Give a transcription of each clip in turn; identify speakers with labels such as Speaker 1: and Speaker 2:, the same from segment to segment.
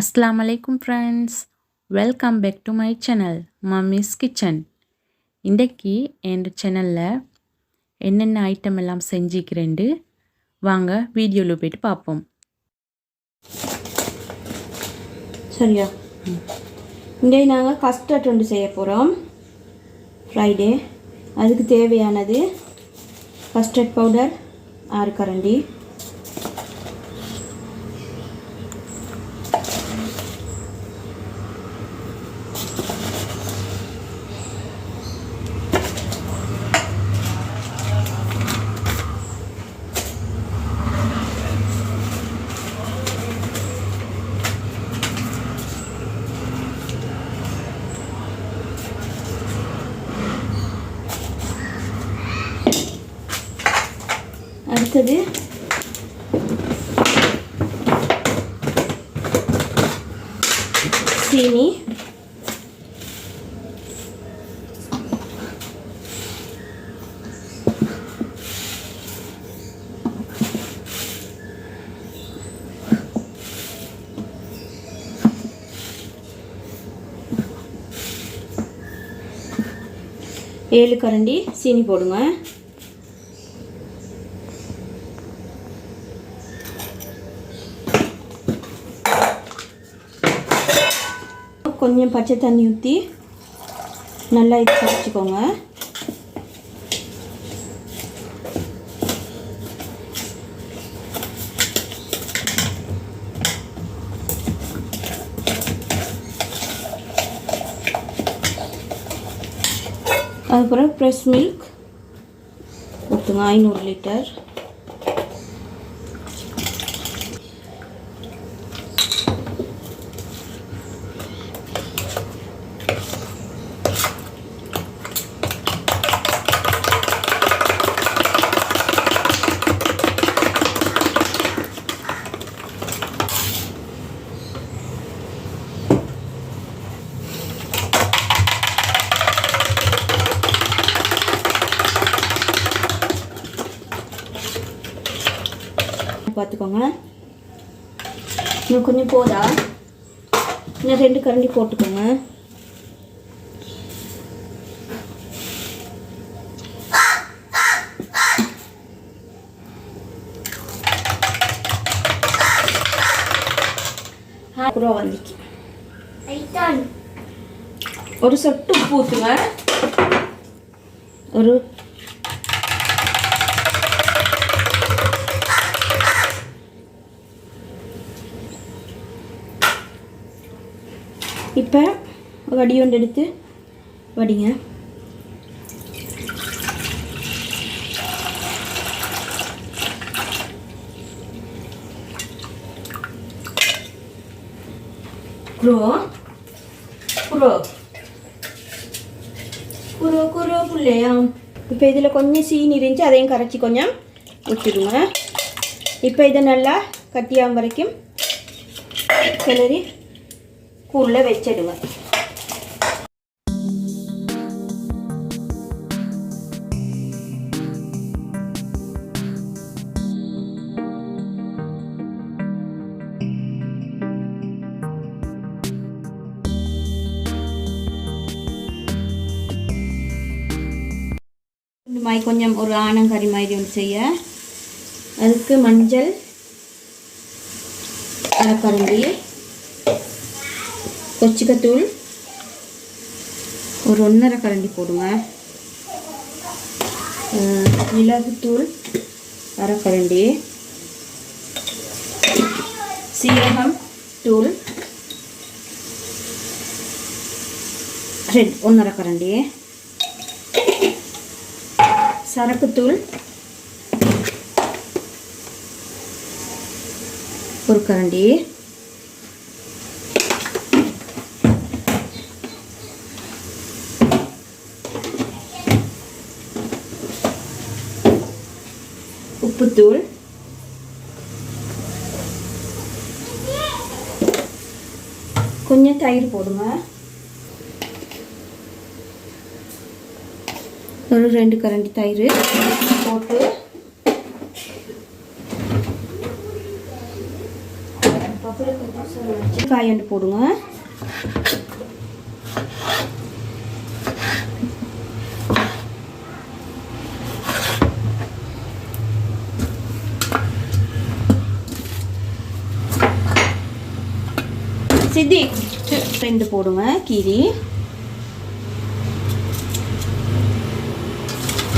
Speaker 1: Assalamu alaikum friends, welcome back to my channel Mummy's Kitchen. இன்றைக்கி என் சேனலில் என்னென்ன item எல்லாம் செஞ்சுக்கிறேன்டு வாங்க வீடியோவில் போய்ட்டு பார்ப்போம்.
Speaker 2: சரியா, இன்றைக்கு நாங்கள் கஸ்டர்ட் ஒன்று செய்ய போகிறோம். ஃப்ரைடே அதுக்கு தேவையானது கஸ்டர்ட் பவுடர் 6 கரண்டி, அடுத்தது சீனி, ஏழு கரண்டி சீனி போடுங்க. கொஞ்சம் பச்சை தண்ணி ஊற்றி நல்லா இது கரைச்சிக்கோங்க. அதுக்கப்புறம் ஃப்ரெஷ் மில்க் ஊற்றுங்க, 500 லிட்டர். பார்த்துக்கோங்க, இன்னும் கொஞ்சம் போதா, இன்னும் 2 கரண்டி போட்டுக்கோங்க. அப்புறம் வந்துச்சு ஒரு சொட்டு உப்பு ஊற்றுங்க. ஒரு இப்போ வடி ஒன்று எடுத்து வடிங்க. குரோ குரோ குரோ குரோ புள்ளையா. இப்போ இதில் கொஞ்சம் சீனி இருந்துச்சு, அதையும் கரைச்சி கொஞ்சம் ஊற்றிடுங்க. இப்போ இதை நல்லா கட்டியாகும் வரைக்கும் கிளறி கூழில் வச்சிடுங்க. இந்த மாதிரி கொஞ்சம் ஒரு ஆனங்கறி மாதிரி ஒன்று செய்ய, அதுக்கு மஞ்சள் 1/2 கரண்டி, கொச்சிக்கத்தூள் ஒரு 1.5 கரண்டி போடுங்க, மிளகுத்தூள் 1/2 கரண்டி, சீரகம் தூள் 1.5 கரண்டி, சரக்குத்தூள் 1 கரண்டி, உப்புத்தூள், கொஞ்சம் தயிர் போடுங்க. ஒரு 2 கரண்டி தயிர் போட்டு பப்புல கொஞ்சம் காயண்டு போடுங்க. சித்தி 2 போடுங்க கீரி.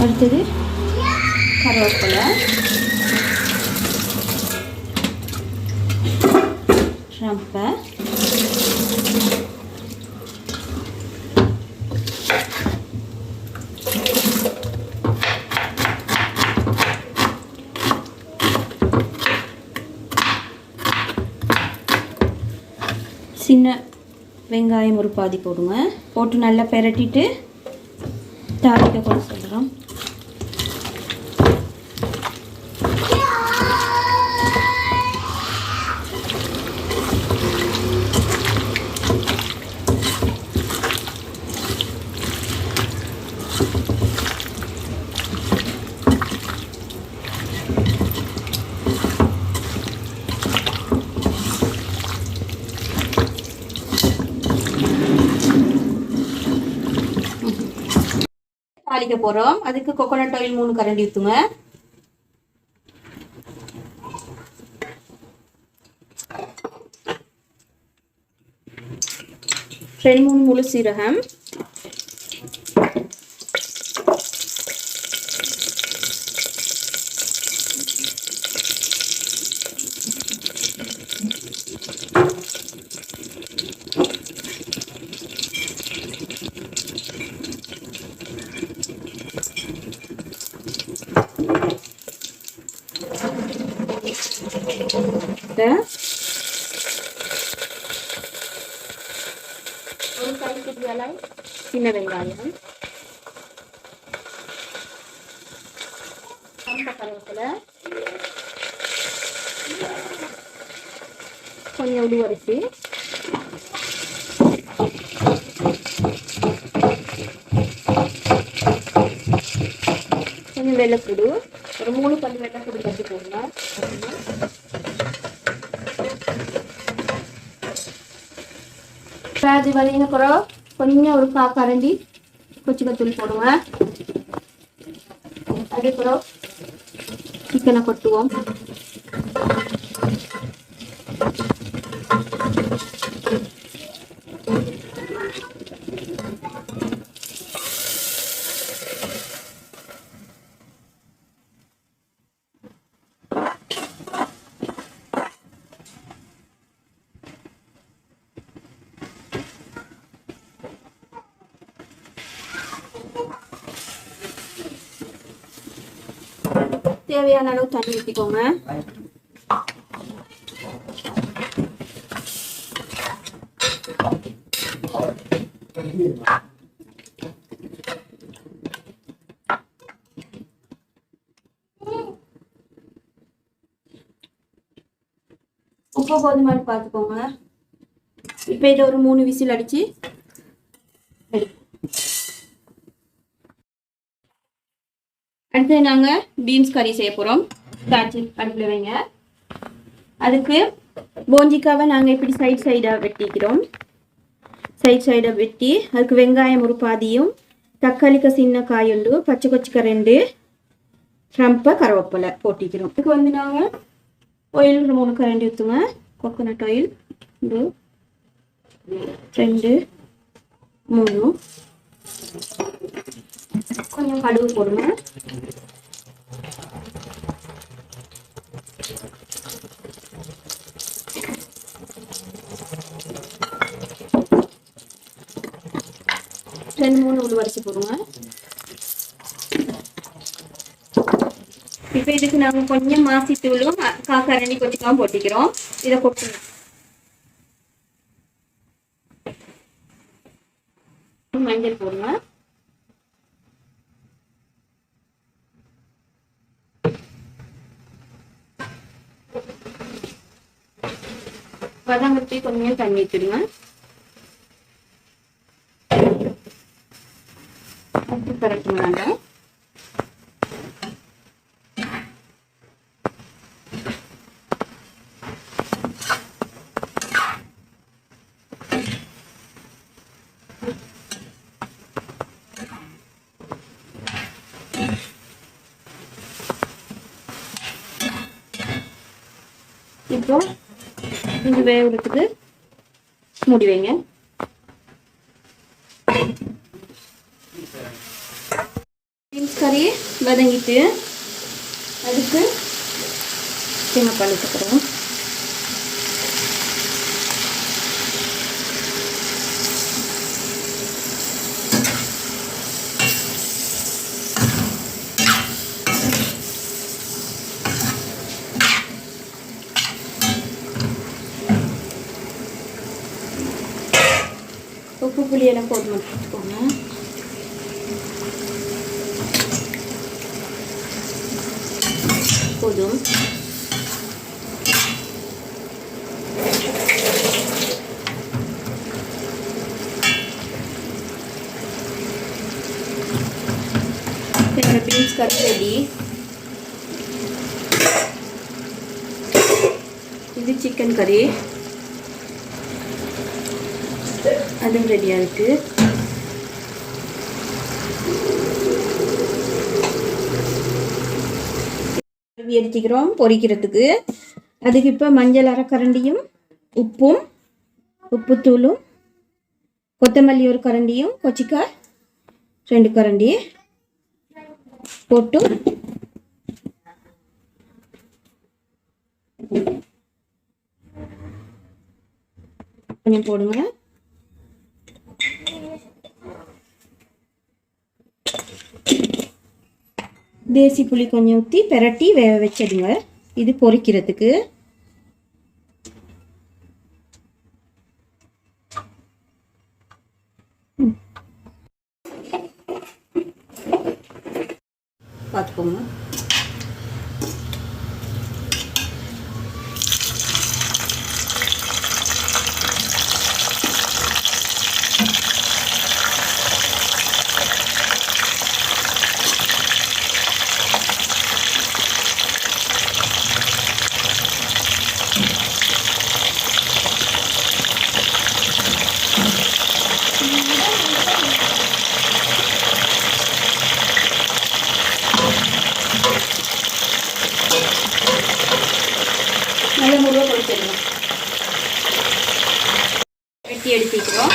Speaker 2: அடுத்தது கருவேப்பிலை, ரம்பை, சின்ன வெங்காயம் ஒரு பாதி போடுங்க. போட்டு நல்லா பெரட்டிட்டு தாளிக்க கூட சொல்கிறோம். தாளிக்க போகிறோம். அதுக்கு கோகோனட் ஆயில் 3 கரண்டி ஊற்றுங்க. ரெண்டு 3 முழு சீரகம், ஒரு கைப்பிடி அளவு சின்ன வெங்காயம், கருவேப்பிலை, கொஞ்சம் உளுவரிசி, கொஞ்சம் வெள்ளைப்பூடு, ஒரு 3 பல்லு வெள்ளைப்பூடு கட்டி போடுங்க. அது வரையும் கொஞ்சம் ஒரு கரண்டி கொச்சிக்கத்தூள் போடுங்க. அதுக்கப்புறம் சிக்கனை கொட்டுவோம். தேவையான அளவு தண்ணி ஊற்றிக்கோங்க. உப்பு போதுமானு பார்த்துக்கோங்க. இப்போ இதை ஒரு 3 விசில் அடிச்சு அடுத்து நாங்கள் பீன்ஸ் கறி செய்ய போகிறோம். காய்ச்சி அடுப்பில் வைங்க. அதுக்கு போஞ்சிக்காவை நாங்கள் இப்படி சைடாக வெட்டிக்கிறோம். சைடாக வெட்டி அதுக்கு வெங்காயம் ஒரு பாதியும், தக்காளிக்கு சின்ன காயுண்டு, பச்சை கொச்சிக்க 2, ரம்பை, கருவேப்பிலை போட்டிக்கிறோம். இதுக்கு வந்து நாங்கள் ஆயில் 3 கரண்டி ஊற்றுங்க. கோகோனட் ஆயில் 1 2 3, கொஞ்சம் கடுகு போடுங்க. ரெண்டு 3 உளுவரிசி போடுங்க. இப்போ இதுக்கு நாங்கள் கொஞ்சம் மாசித்தூளும் கரண்டி கொச்சிக்காவும் போட்டிக்கிறோம். இதை கொட்டுங்க. மஞ்சள் போடுங்க. வதங்கட்டி கொஞ்சம் தண்ணி ஊற்றிடுங்க. கரெக்டுங்க. நாங்கள் இப்போ இது வேகிறதுக்கு மூடி வைங்க. பீன்ஸ் கறி வதங்கிட்டு அதுக்கு தேங்காய் பால் ஊற்றுக்கிறோம். உப்பு புளியெல்லாம் போட்டு வச்சுக்கோங்க. போதும். பீன்ஸ் கறி ரெடி. இது சிக்கன் கறி, அதுவும் ரெடியாக இருக்கு. எடுத்துக்கிறோம் பொரிக்கிறதுக்கு. அதுக்கு இப்போ மஞ்சள் அரைக்கரண்டியும் உப்பும் உப்புத்தூளும் கொத்தமல்லி ஒரு கரண்டியும் கொச்சிக்காய் 2 கரண்டி போட்டு கொஞ்சம் போடுங்க. தேசி புளி கொஞ்சம் ஊற்றி பெரட்டி வேக வச்சிடுங்க. இது பொரிக்கிறதுக்கு. பார்த்துக்கோங்க. நல்ல முருகை பொரிச்சிடணும். வெட்டி எடுத்துக்கிறோம்.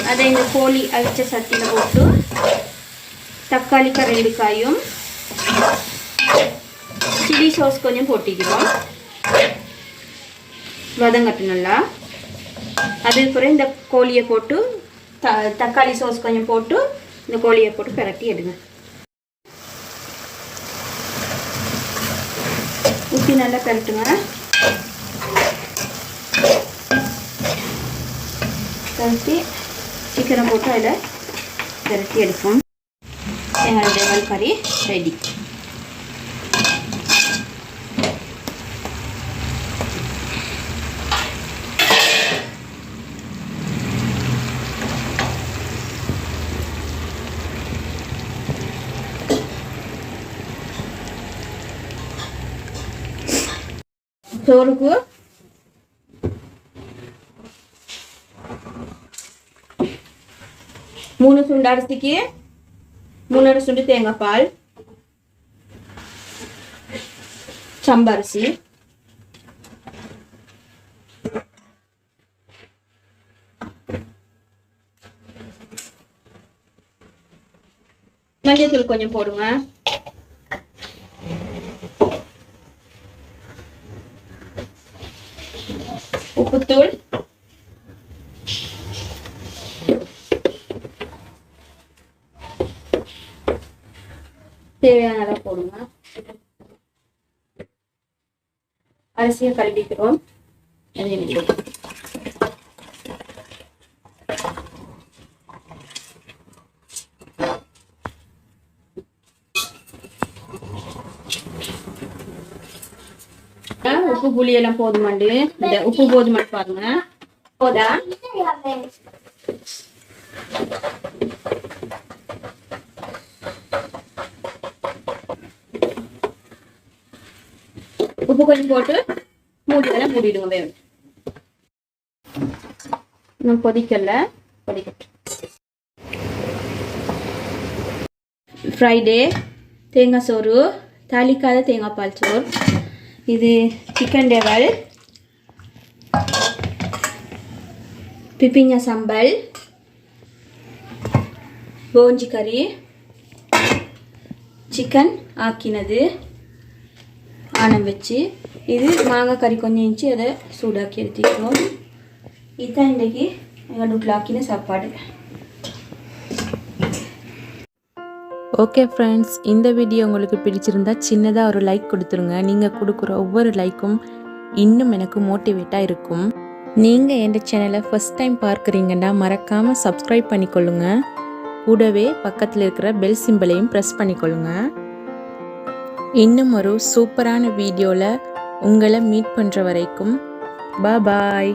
Speaker 2: அதை இந்த கோழி அவிச்ச சட்டியில் போட்டு தக்காளி 2 காயும் சில்லி சாஸ் கொஞ்சம் போட்டிக்கிறோம். வதங்கட்டும் நல்லா. அதுக்கப்புறம் இந்த கோழியை போட்டு தக்காளி சாஸ் கொஞ்சம் போட்டு இந்த கோழியை போட்டு பிரட்டி எடுங்க. ஊற்றி நல்லா பிரட்டுங்க. பிரட்டி சிக்கனை போட்டு அதில் பிரட்டி எடுப்போம். எங்களோட டெவல் கறி ரெடி. சோறுக்கு 3 சுண்டு அரிசிக்கு 3 சுண்டு தேங்காய் பால், சம்பரிசி, மஞ்சள் கொஞ்சம் போடுங்க. உப்புத்தூள், தேவையான அளவு போடுங்க. அரிசியை கழுவிக்கிறோம். உப்பு புளி எல்லாம் போதுமாண்டு. இந்த உப்பு போதுமாண்டு பாருங்க. போதா? உப்பு கொஞ்சம் போட்டு மூடியெல்லாம் மூடிடுங்க. வேணும் இன்னும் கொதிக்கல, கொதிக்கட்டும். ஃப்ரைடே தேங்காய் சோறு, தாளிக்காத தேங்காய் பால் சோறு இது சிக்கன் டெவல், பிப்பிங்க சம்பல், போஞ்சி கறி, சிக்கன் ஆக்கினது ஆனம் வச்சு, இது மாங்காய் கறி கொஞ்சம் இருந்துச்சு, அதை சூடாக்கி எடுத்துக்கிறோம். இதுதான் இன்றைக்கி எங்கள் வீட்டில் ஆக்கின சாப்பாடு.
Speaker 1: ஓகே ஃப்ரெண்ட்ஸ், இந்த வீடியோ உங்களுக்கு பிடிச்சிருந்தா சின்னதாக ஒரு லைக் கொடுத்துருங்க. நீங்கள் கொடுக்குற ஒவ்வொரு லைக்கும் இன்னும் எனக்கு மோட்டிவேட்டாக இருக்கும். நீங்கள் என் சேனலை ஃபஸ்ட் டைம் பார்க்குறீங்கன்னா மறக்காமல் சப்ஸ்கிரைப் பண்ணிக்கொள்ளுங்க. கூடவே பக்கத்தில் இருக்கிற பெல் சிம்பிளையும் ப்ரெஸ் பண்ணிக்கொள்ளுங்க. இன்னும் ஒரு சூப்பரான வீடியோவில் உங்களை மீட் பண்ணுற வரைக்கும் பாய்.